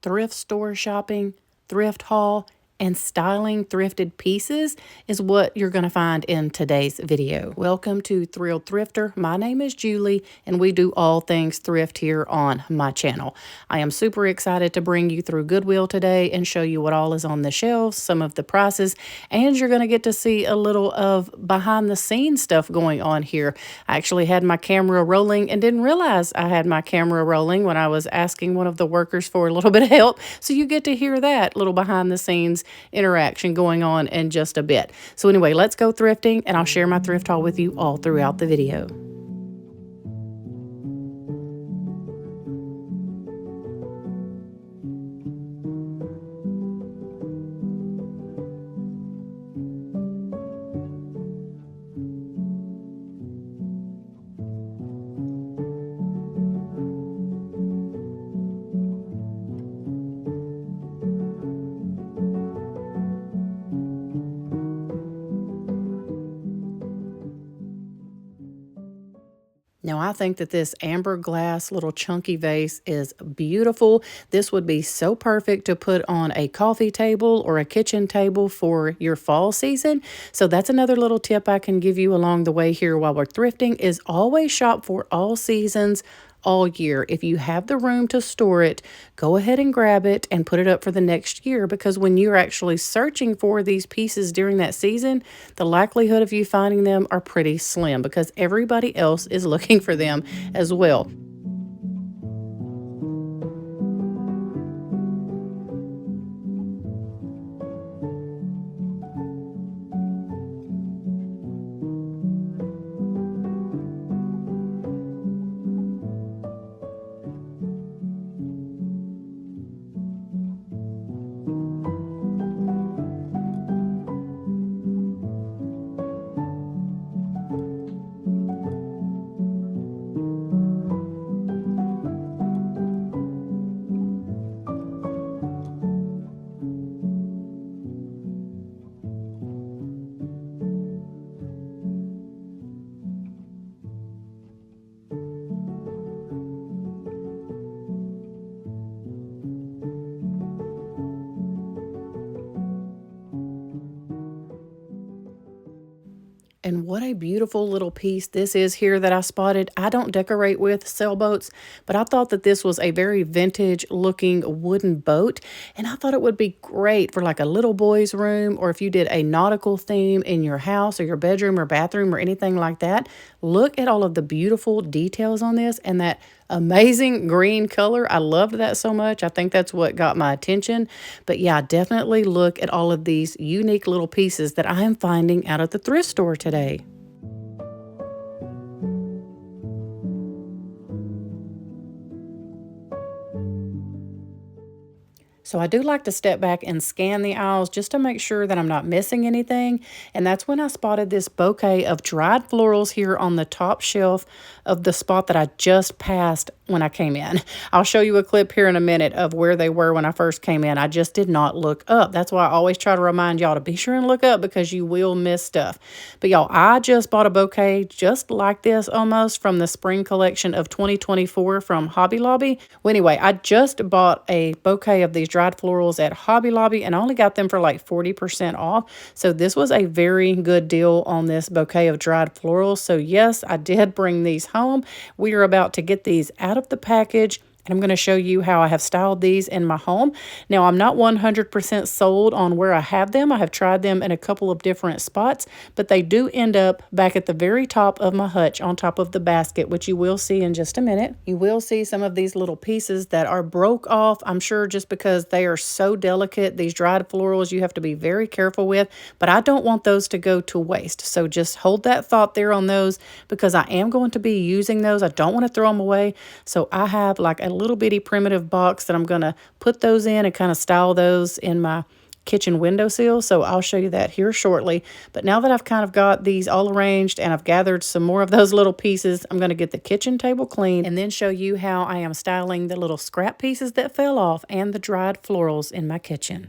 thrift store shopping, thrift haul, and styling thrifted pieces is what you're going to find in today's video. Welcome to Thrilled Thrifter. My name is Julie, and we do all things thrift here on my channel. I am super excited to bring you through Goodwill today and show you what all is on the shelves, some of the prices, and you're going to get to see a little of behind the scenes stuff going on here. I actually had my camera rolling and didn't realize I had my camera rolling when I was asking one of the workers for a little bit of help. So you get to hear that little behind the scenes interaction going on in just a bit. So anyway, let's go thrifting, and I'll share my thrift haul with you all throughout the video. Now, I think that this amber glass little chunky vase is beautiful. This would be so perfect to put on a coffee table or a kitchen table for your fall season. So that's another little tip I can give you along the way here while we're thrifting is always shop for all seasons, all year. If you have the room to store it, go ahead and grab it and put it up for the next year, because when you're actually searching for these pieces during that season, the likelihood of you finding them are pretty slim because everybody else is looking for them as well. And what a beautiful little piece this is here that I spotted. I don't decorate with sailboats, but I thought that this was a very vintage looking wooden boat. And I thought it would be great for like a little boy's room, or if you did a nautical theme in your house or your bedroom or bathroom or anything like that. Look at all of the beautiful details on this and that amazing green color. I loved that so much. I think that's what got my attention. But yeah, definitely look at all of these unique little pieces that I am finding out at the thrift store today. So I do like to step back and scan the aisles just to make sure that I'm not missing anything. And that's when I spotted this bouquet of dried florals here on the top shelf of the spot that I just passed when I came in. I'll show you a clip here in a minute of where they were when I first came in. I just did not look up. That's why I always try to remind y'all to be sure and look up, because you will miss stuff. But y'all, I just bought a bouquet just like this almost from the spring collection of 2024 from Hobby Lobby. Well, anyway, I just bought a bouquet of these dried florals at Hobby Lobby, and I only got them for like 40% off. So this was a very good deal on this bouquet of dried florals. So yes, I did bring these home. We are about to get these out of the package, and I'm going to show you how I have styled these in my home. Now, I'm not 100% sold on where I have them. I have tried them in a couple of different spots, but they do end up back at the very top of my hutch on top of the basket, which you will see in just a minute. You will see some of these little pieces that are broke off, I'm sure just because they are so delicate. These dried florals you have to be very careful with, but I don't want those to go to waste. So just hold that thought there on those, because I am going to be using those. I don't want to throw them away. So I have like a little bitty primitive box that I'm going to put those in and kind of style those in my kitchen windowsill. So I'll show you that here shortly. But now that I've kind of got these all arranged and I've gathered some more of those little pieces, I'm going to get the kitchen table clean and then show you how I am styling the little scrap pieces that fell off and the dried florals in my kitchen.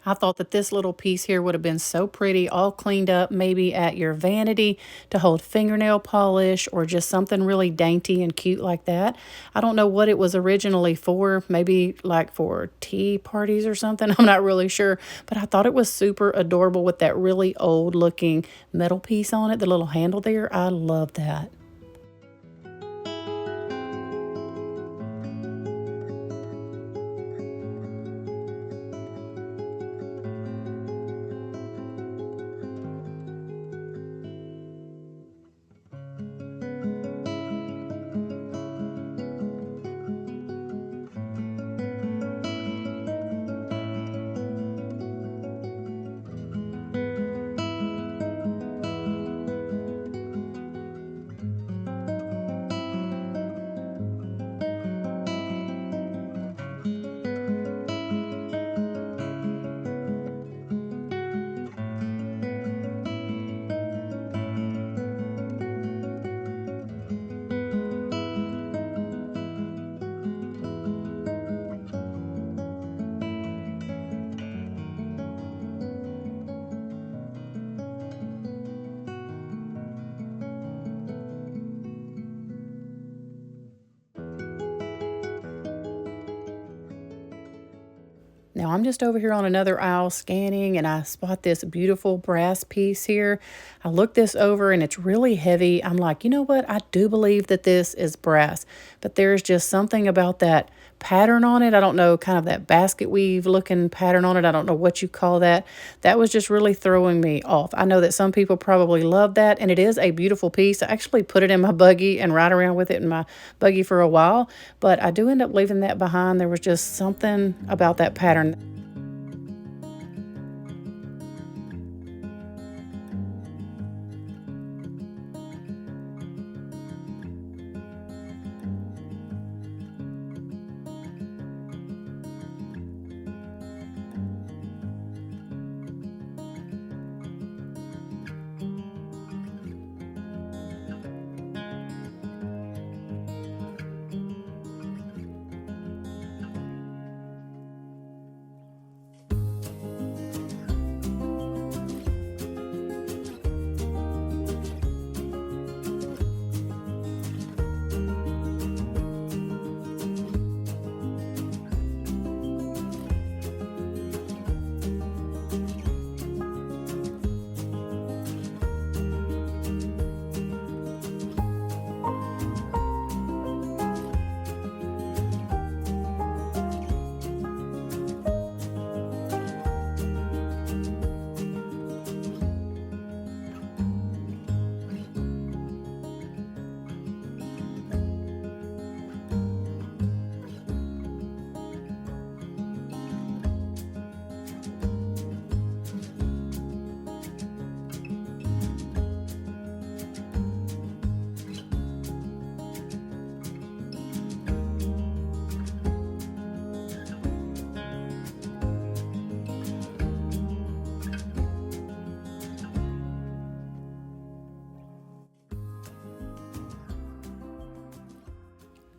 I thought that this little piece here would have been so pretty, all cleaned up, maybe at your vanity to hold fingernail polish or just something really dainty and cute like that. I don't know what it was originally for, maybe like for tea parties or something. I'm not really sure, but I thought it was super adorable with that really old looking metal piece on it, the little handle there. I love that. Now I'm just over here on another aisle scanning and I spot this beautiful brass piece here. I look this over and it's really heavy. I'm like, you know what? I do believe that this is brass, but there's just something about that pattern on it. I don't know, kind of that basket weave looking pattern on it. I don't know what you call that. That was just really throwing me off. I know that some people probably love that, and it is a beautiful piece. I actually put it in my buggy and ride around with it in my buggy for a while, but I do end up leaving that behind. There was just something about that pattern.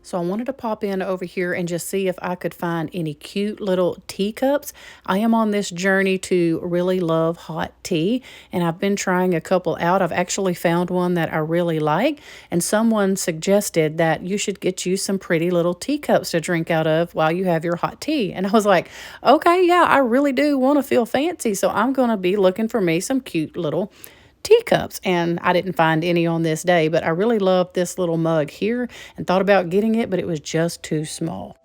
So I wanted to pop in over here and just see if I could find any cute little teacups. I am on this journey to really love hot tea, and I've been trying a couple out. I've actually found one that I really like, and someone suggested that you should get you some pretty little teacups to drink out of while you have your hot tea. And I was like, okay, yeah, I really do want to feel fancy, so I'm going to be looking for me some cute little teacups, and I didn't find any on this day, but I really loved this little mug here and thought about getting it, but it was just too small.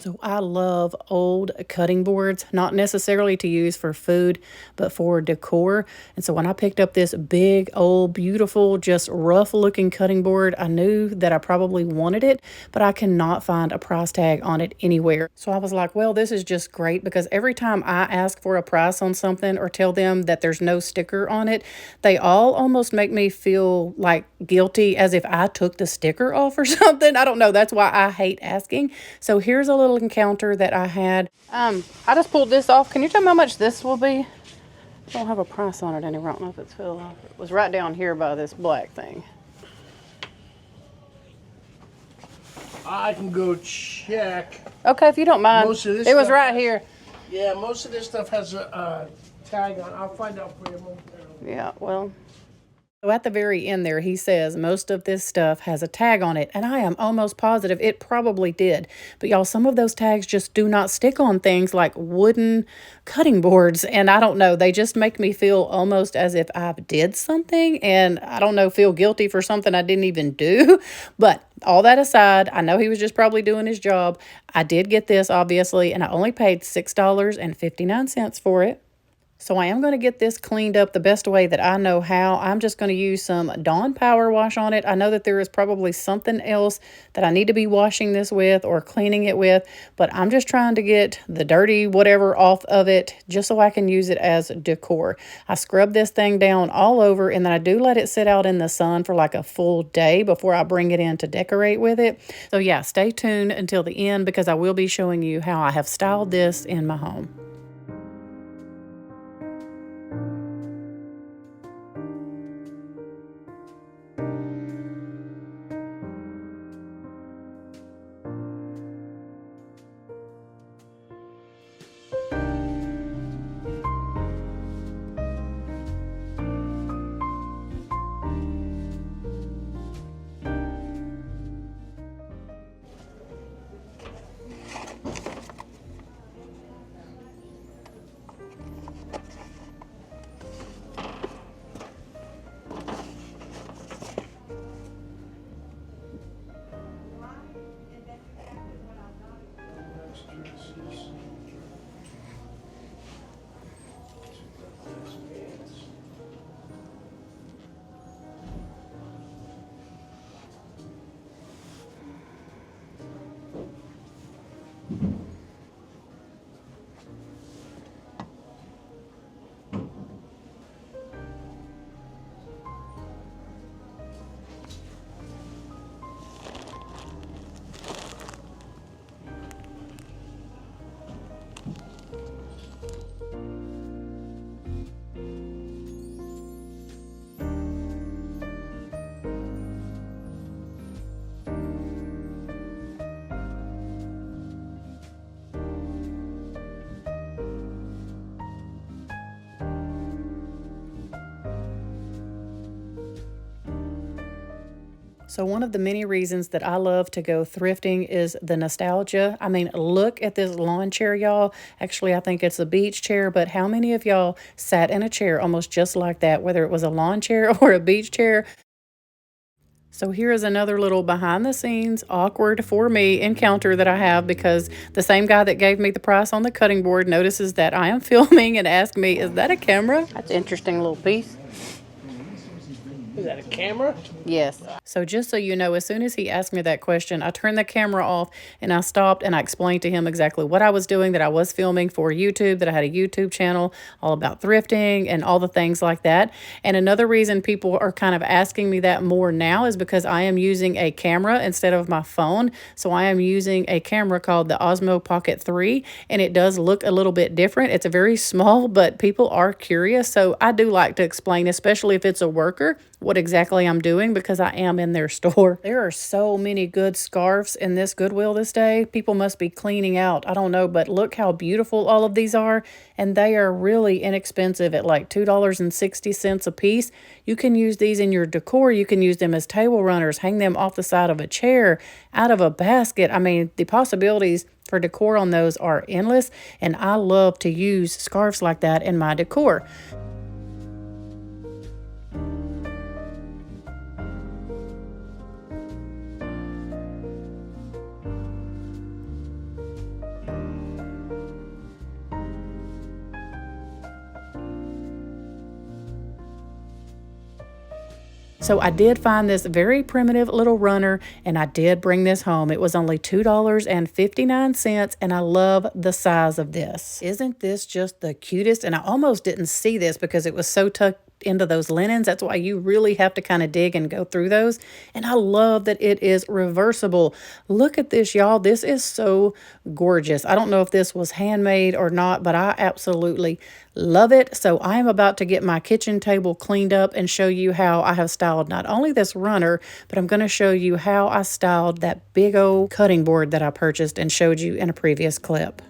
So I love old cutting boards, not necessarily to use for food, but for decor. And so when I picked up this big, old, beautiful, just rough looking cutting board, I knew that I probably wanted it, but I cannot find a price tag on it anywhere. So I was like, well, this is just great, because every time I ask for a price on something or tell them that there's no sticker on it, they all almost make me feel like guilty, as if I took the sticker off or something. I don't know. That's why I hate asking. So here's a little encounter that I had. I just pulled this off. Can you tell me how much this will be? I don't have a price on it anywhere. I don't know if it's filled off. It was right down here by this black thing. I can go check. Okay, if you don't mind. Most of this it was stuff right has- here. Yeah, most of this stuff has a tag on. I'll find out for you momentarily. Yeah, well. So at the very end there, he says most of this stuff has a tag on it, and I am almost positive it probably did. But y'all, some of those tags just do not stick on things like wooden cutting boards, and I don't know, they just make me feel almost as if I did something, and I don't know, feel guilty for something I didn't even do. But all that aside, I know he was just probably doing his job. I did get this, obviously, and I only paid $6.59 for it. So I am going to get this cleaned up the best way that I know how. I'm just going to use some Dawn Power Wash on it. I know that there is probably something else that I need to be washing this with or cleaning it with, but I'm just trying to get the dirty whatever off of it just so I can use it as decor. I scrub this thing down all over, and then I do let it sit out in the sun for like a full day before I bring it in to decorate with it. So yeah, stay tuned until the end, because I will be showing you how I have styled this in my home. So one of the many reasons that I love to go thrifting is the nostalgia. I mean, look at this lawn chair, y'all. Actually, I think it's a beach chair, but how many of y'all sat in a chair almost just like that, whether it was a lawn chair or a beach chair? So here is another little behind the scenes, awkward for me encounter that I have, because the same guy that gave me the price on the cutting board notices that I am filming and asks me, is that a camera? That's an interesting little piece. Is that a camera? Yes. So just so you know, as soon as he asked me that question, I turned the camera off and I stopped and I explained to him exactly what I was doing, that I was filming for YouTube, that I had a YouTube channel all about thrifting and all the things like that. And another reason people are kind of asking me that more now is because I am using a camera instead of my phone. So I am using a camera called the Osmo Pocket 3, and it does look a little bit different. It's a very small, but people are curious. So I do like to explain, especially if it's a worker, what exactly I'm doing, because I am in their store. There are so many good scarves in this Goodwill this day. People must be cleaning out. I don't know, but look how beautiful all of these are. And they are really inexpensive at like $2.60 a piece. You can use these in your decor. You can use them as table runners, hang them off the side of a chair, out of a basket. I mean, the possibilities for decor on those are endless. And I love to use scarves like that in my decor. So I did find this very primitive little runner, and I did bring this home. It was only $2.59, and I love the size of this. Isn't this just the cutest? And I almost didn't see this because it was so tucked into those linens. That's why you really have to kind of dig and go through those. And I love that it is reversible. Look at this, y'all. This is so gorgeous. I don't know if this was handmade or not, but I absolutely love it. So I am about to get my kitchen table cleaned up and show you how I have styled not only this runner, but I'm going to show you how I styled that big old cutting board that I purchased and showed you in a previous clip.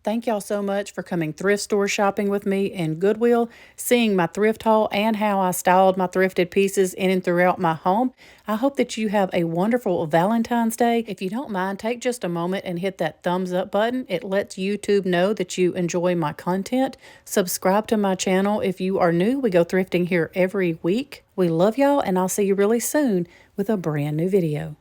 Thank y'all so much for coming thrift store shopping with me in Goodwill, seeing my thrift haul and how I styled my thrifted pieces in and throughout my home. I hope that you have a wonderful Valentine's Day. If you don't mind, take just a moment and hit that thumbs up button. It lets YouTube know that you enjoy my content. Subscribe to my channel if you are new. We go thrifting here every week. We love y'all, and I'll see you really soon with a brand new video.